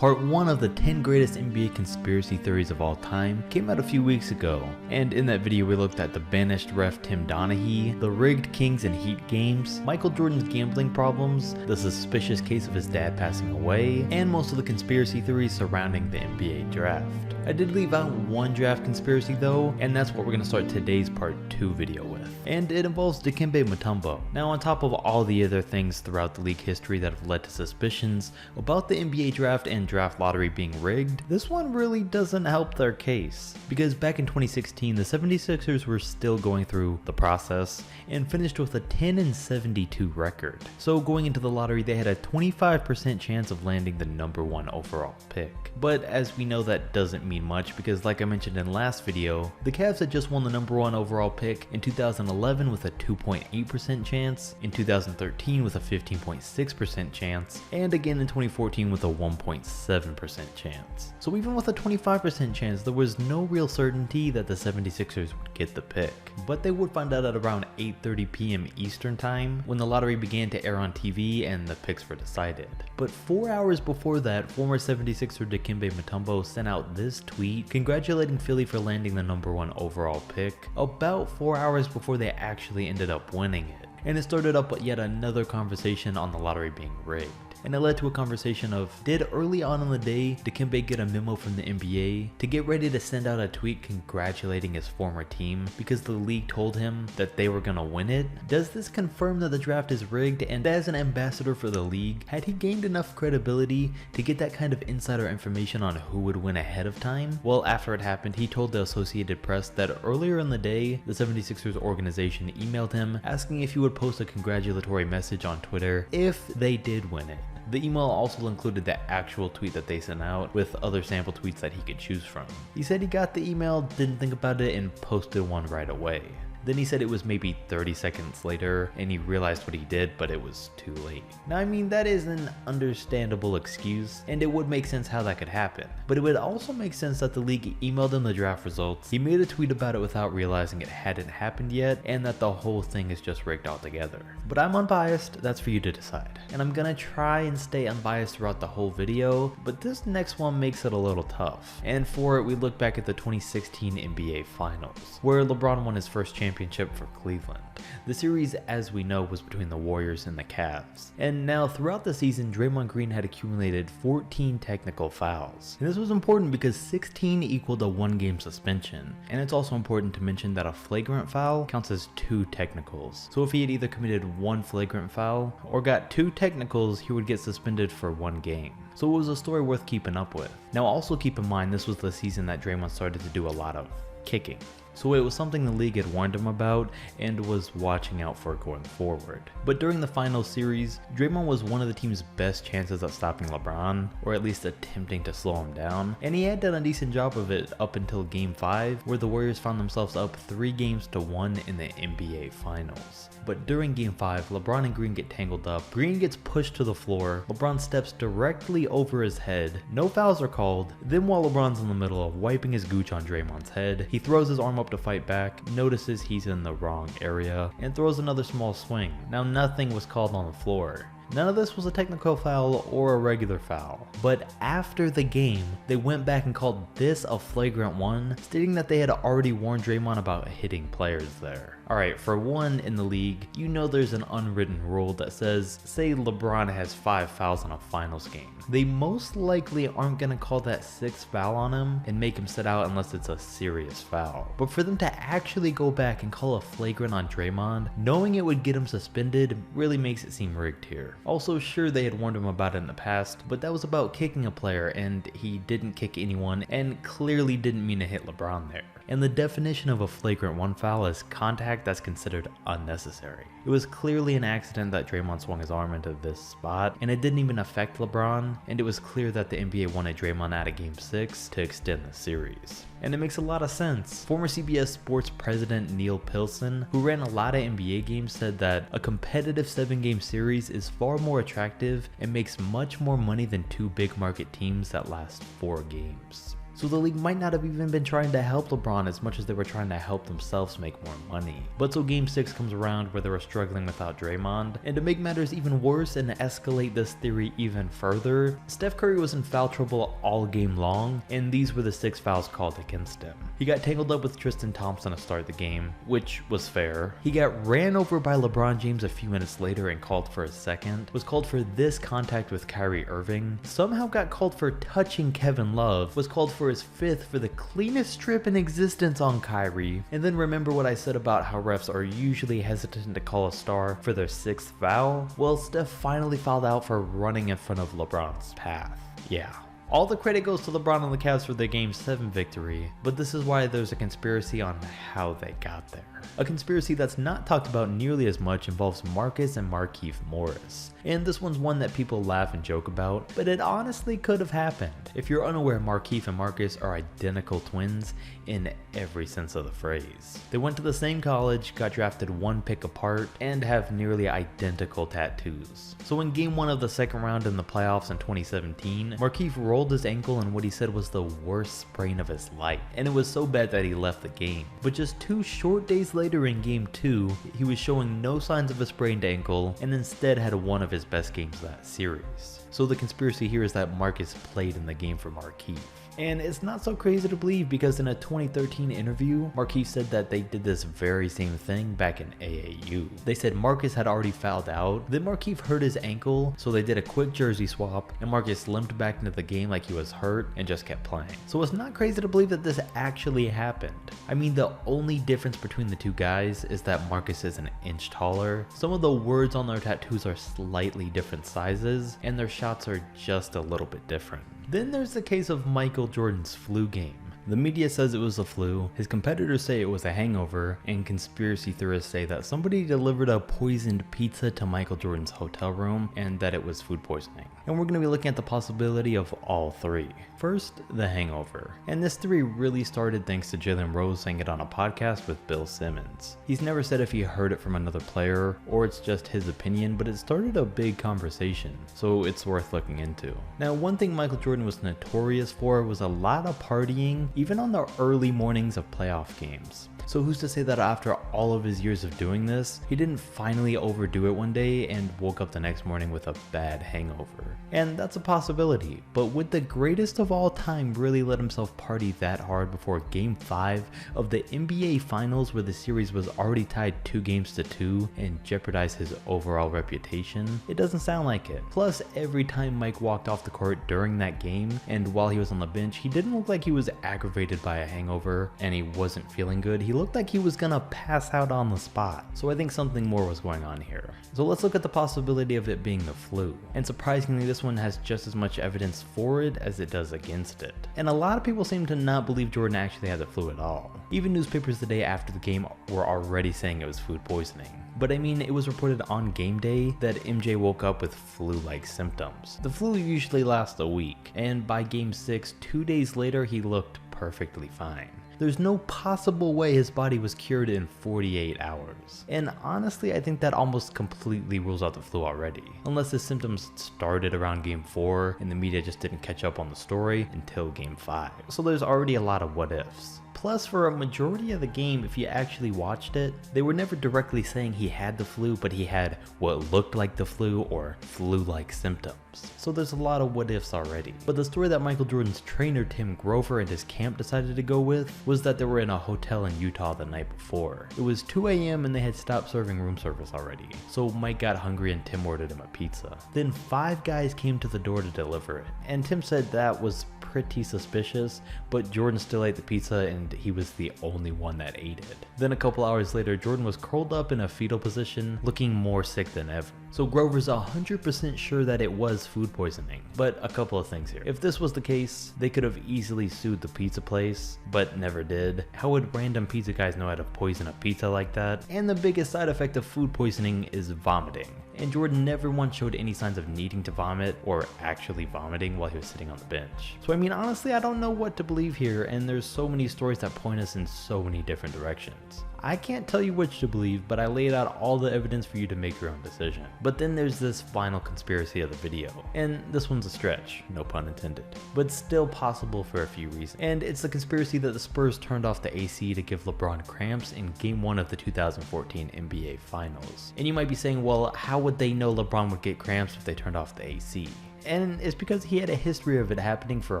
Part 1 of the 10 greatest NBA conspiracy theories of all time came out a few weeks ago, and in that video we looked at the banished ref Tim Donaghy, the rigged Kings and Heat games, Michael Jordan's gambling problems, the suspicious case of his dad passing away, and most of the conspiracy theories surrounding the NBA draft. I did leave out one draft conspiracy though, and that's what we're going to start today's part 2 video with. And it involves Dikembe Mutombo. Now, on top of all the other things throughout the league history that have led to suspicions about the NBA draft and draft lottery being rigged, this one really doesn't help their case. Because back in 2016, the 76ers were still going through the process and finished with a 10-72 record. So going into the lottery, they had a 25% chance of landing the #1 overall pick. But as we know, that doesn't mean much because, like I mentioned in last video, the Cavs had just won the #1 overall pick in 2011 with a 2.8% chance, in 2013 with a 15.6% chance, and again in 2014 with a 1.7% chance. So even with a 25% chance, there was no real certainty that the 76ers would get the pick. But they would find out at around 8:30 p.m. Eastern time when the lottery began to air on TV and the picks were decided. But 4 hours before that, former 76er Dikembe Mutombo sent out this tweet congratulating Philly for landing the #1 overall pick about 4 hours before they actually ended up winning it. And it started up yet another conversation on the lottery being rigged. And it led to a conversation of, did early on in the day Dikembe get a memo from the NBA to get ready to send out a tweet congratulating his former team because the league told him that they were gonna win it? Does this confirm that the draft is rigged? And as an ambassador for the league, had he gained enough credibility to get that kind of insider information on who would win ahead of time? Well, after it happened, he told the Associated Press that earlier in the day, the 76ers organization emailed him asking if he would post a congratulatory message on Twitter if they did win it. The email also included the actual tweet that they sent out with other sample tweets that he could choose from. He said he got the email, didn't think about it, and posted one right away. Then he said it was maybe 30 seconds later and he realized what he did, but it was too late. Now, I mean, that is an understandable excuse and it would make sense how that could happen. But it would also make sense that the league emailed him the draft results, he made a tweet about it without realizing it hadn't happened yet, and that the whole thing is just rigged altogether. But I'm unbiased, that's for you to decide. And I'm gonna try and stay unbiased throughout the whole video, but this next one makes it a little tough. And for it, we look back at the 2016 NBA Finals, where LeBron won his first championship for Cleveland. The series, as we know, was between the Warriors and the Cavs. And now throughout the season, Draymond Green had accumulated 14 technical fouls. And this was important because 16 equaled a 1-game suspension. And it's also important to mention that a flagrant foul counts as 2 technicals. So if he had either committed 1 flagrant foul or got 2 technicals, he would get suspended for 1 game. So it was a story worth keeping up with. Now also keep in mind, this was the season that Draymond started to do a lot of kicking. So it was something the league had warned him about and was watching out for going forward. But during the final series, Draymond was one of the team's best chances at stopping LeBron, or at least attempting to slow him down, and he had done a decent job of it up until Game 5, where the Warriors found themselves up 3-1 in the NBA Finals. But during Game 5, LeBron and Green get tangled up, Green gets pushed to the floor, LeBron steps directly over his head, no fouls are called, then while LeBron's in the middle of wiping his gooch on Draymond's head, he throws his arm up to fight back, notices he's in the wrong area, and throws another small swing. Now nothing was called on the floor. None of this was a technical foul or a regular foul. But after the game, they went back and called this a flagrant one, stating that they had already warned Draymond about hitting players there. Alright, for one in the league, you know there's an unwritten rule that says, say LeBron has 5 fouls in a finals game. They most likely aren't going to call that 6th foul on him and make him sit out unless it's a serious foul. But for them to actually go back and call a flagrant on Draymond, knowing it would get him suspended, really makes it seem rigged here. Also, sure, they had warned him about it in the past, but that was about kicking a player and he didn't kick anyone and clearly didn't mean to hit LeBron there. And the definition of a flagrant 1 foul is contact that's considered unnecessary. It was clearly an accident that Draymond swung his arm into this spot, and it didn't even affect LeBron, and it was clear that the NBA wanted Draymond out of Game 6 to extend the series. And it makes a lot of sense. Former CBS Sports president Neil Pilson, who ran a lot of NBA games, said that a competitive 7-game series is far more attractive and makes much more money than 2 big market teams that last 4 games. so the league might not have even been trying to help LeBron as much as they were trying to help themselves make more money. But so game 6 comes around where they were struggling without Draymond, and to make matters even worse and escalate this theory even further, Steph Curry was in foul trouble all game long, and these were the 6 fouls called against him. He got tangled up with Tristan Thompson to start the game, which was fair. He got ran over by LeBron James a few minutes later and called for a second, was called for this contact with Kyrie Irving, somehow got called for touching Kevin Love, was called for his 5th for the cleanest strip in existence on Kyrie, and then remember what I said about how refs are usually hesitant to call a star for their 6th foul? Well, Steph finally fouled out for running in front of LeBron's path. Yeah. All the credit goes to LeBron and the Cavs for their Game 7 victory, but this is why there's a conspiracy on how they got there. A conspiracy that's not talked about nearly as much involves Marcus and Markieff Morris, and this one's one that people laugh and joke about, but it honestly could have happened. If you're unaware, Markieff and Marcus are identical twins in every sense of the phrase. They went to the same college, got drafted 1 pick apart, and have nearly identical tattoos. So in game 1 of the second round in the playoffs in 2017, Markieff rolled his ankle in what he said was the worst sprain of his life, and it was so bad that he left the game. But just 2 short days later in game 2, he was showing no signs of a sprained ankle and instead had one of his best games that series. So the conspiracy here is that Marcus played in the game for Markieff. And it's not so crazy to believe because in a 2013 interview, Markieff said that they did this very same thing back in AAU. They said Marcus had already fouled out, then Markieff hurt his ankle, so they did a quick jersey swap, and Marcus limped back into the game like he was hurt and just kept playing. So it's not crazy to believe that this actually happened. I mean, the only difference between the two guys is that Marcus is an inch taller, some of the words on their tattoos are slightly different sizes, and their shots are just a little bit different. Then there's the case of Michael Jordan's flu game. The media says it was a flu, his competitors say it was a hangover, and conspiracy theorists say that somebody delivered a poisoned pizza to Michael Jordan's hotel room and that it was food poisoning. And we're going to be looking at the possibility of all 3. First, the hangover. And this theory really started thanks to Jalen Rose saying it on a podcast with Bill Simmons. He's never said if he heard it from another player or it's just his opinion, but it started a big conversation, so it's worth looking into. Now, one thing Michael Jordan was notorious for was a lot of partying, even on the early mornings of playoff games. So who's to say that after all of his years of doing this, he didn't finally overdo it one day and woke up the next morning with a bad hangover? And that's a possibility, but would the greatest of all time really let himself party that hard before game 5 of the NBA Finals where the series was already tied 2-2 and jeopardize his overall reputation? It doesn't sound like it. Plus, every time Mike walked off the court during that game and while he was on the bench, he didn't look like he was aggravated by a hangover and he wasn't feeling good. He looked like he was gonna pass out on the spot. So I think something more was going on here. So let's look at the possibility of it being the flu. And surprisingly, this one has just as much evidence for it as it does against it. And a lot of people seem to not believe Jordan actually had the flu at all. Even newspapers the day after the game were already saying it was food poisoning. But I mean, it was reported on game day that MJ woke up with flu-like symptoms. The flu usually lasts a week, and by game 6, 2 days later, he looked perfectly fine. There's no possible way his body was cured in 48 hours. And honestly, I think that almost completely rules out the flu already. Unless his symptoms started around game 4 and the media just didn't catch up on the story until game 5. So there's already a lot of what ifs. Plus, for a majority of the game, if you actually watched it, they were never directly saying he had the flu, but he had what looked like the flu or flu-like symptoms. So there's a lot of what ifs already. But the story that Michael Jordan's trainer Tim Grover and his camp decided to go with was that they were in a hotel in Utah the night before. It was 2 a.m. and they had stopped serving room service already. So Mike got hungry and Tim ordered him a pizza. Then 5 guys came to the door to deliver it. And Tim said that was pretty suspicious, but Jordan still ate the pizza and he was the only one that ate it. Then a couple hours later, Jordan was curled up in a fetal position, looking more sick than ever. So Grover's 100% sure that it was food poisoning. But a couple of things here. If this was the case, they could have easily sued the pizza place, but never did. How would random pizza guys know how to poison a pizza like that? And the biggest side effect of food poisoning is vomiting. And Jordan never once showed any signs of needing to vomit or actually vomiting while he was sitting on the bench. So I mean, honestly, I don't know what to believe here, and there's so many stories that point us in so many different directions. I can't tell you which to believe, but I laid out all the evidence for you to make your own decision. But then there's this final conspiracy of the video, and this one's a stretch, no pun intended, but still possible for a few reasons. And it's the conspiracy that the Spurs turned off the AC to give LeBron cramps in Game 1 of the 2014 NBA Finals. And you might be saying, well, how would they know LeBron would get cramps if they turned off the AC? And it's because he had a history of it happening for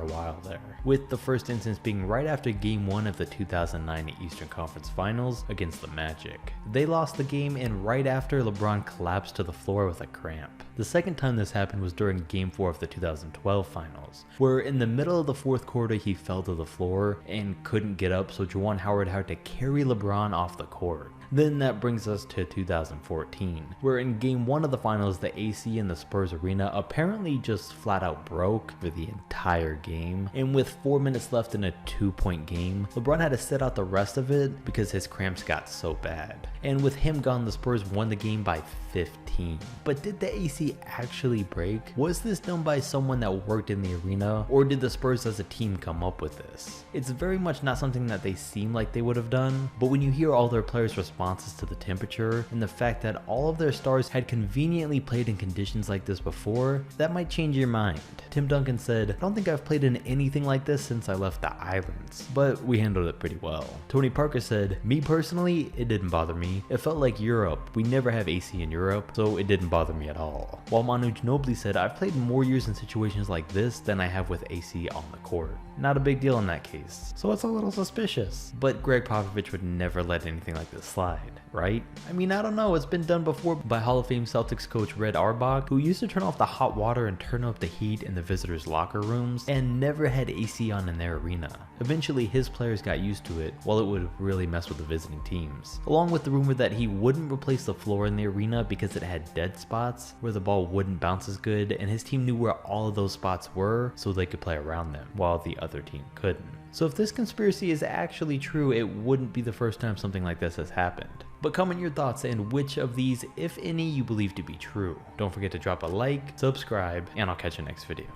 a while there, with the first instance being right after Game 1 of the 2009 Eastern Conference Finals against the Magic. They lost the game, and right after, LeBron collapsed to the floor with a cramp. The second time this happened was during Game 4 of the 2012 Finals, where in the middle of the fourth quarter he fell to the floor and couldn't get up, so Juwan Howard had to carry LeBron off the court. Then that brings us to 2014, where in Game 1 of the Finals, the AC in the Spurs arena apparently just flat out broke for the entire game, and with 4 minutes left in a 2-point game, LeBron had to sit out the rest of it because his cramps got so bad. And with him gone, the Spurs won the game by 15. But did the AC actually break? Was this done by someone that worked in the arena, or did the Spurs as a team come up with this? It's very much not something that they seem like they would have done, but when you hear all their players' responses to the temperature and the fact that all of their stars had conveniently played in conditions like this before, that might change your mind. Tim Duncan said, "I don't think I've played in anything like this since I left the islands, but we handled it pretty well." Tony Parker said, "Me personally, it didn't bother me. It felt like Europe. We never have AC in Europe, so it didn't bother me at all." While Manu Ginobili said, "I've played more years in situations like this than I have with AC on the court. Not a big deal in that case, so it's a little suspicious." But Greg Popovich would never let anything like this slide, right? I mean, I don't know, it's been done before by Hall of Fame Celtics coach Red Auerbach, who used to turn off the hot water and turn up the heat in the visitors' locker rooms and never had AC on in their arena. Eventually, his players got used to it, while it would really mess with the visiting teams. Along with the rumor that he wouldn't replace the floor in the arena because it had dead spots where the ball wouldn't bounce as good, and his team knew where all of those spots were so they could play around them, while the other team couldn't. So if this conspiracy is actually true, it wouldn't be the first time something like this has happened. But comment your thoughts and which of these, if any, you believe to be true. Don't forget to drop a like, subscribe, and I'll catch you next video.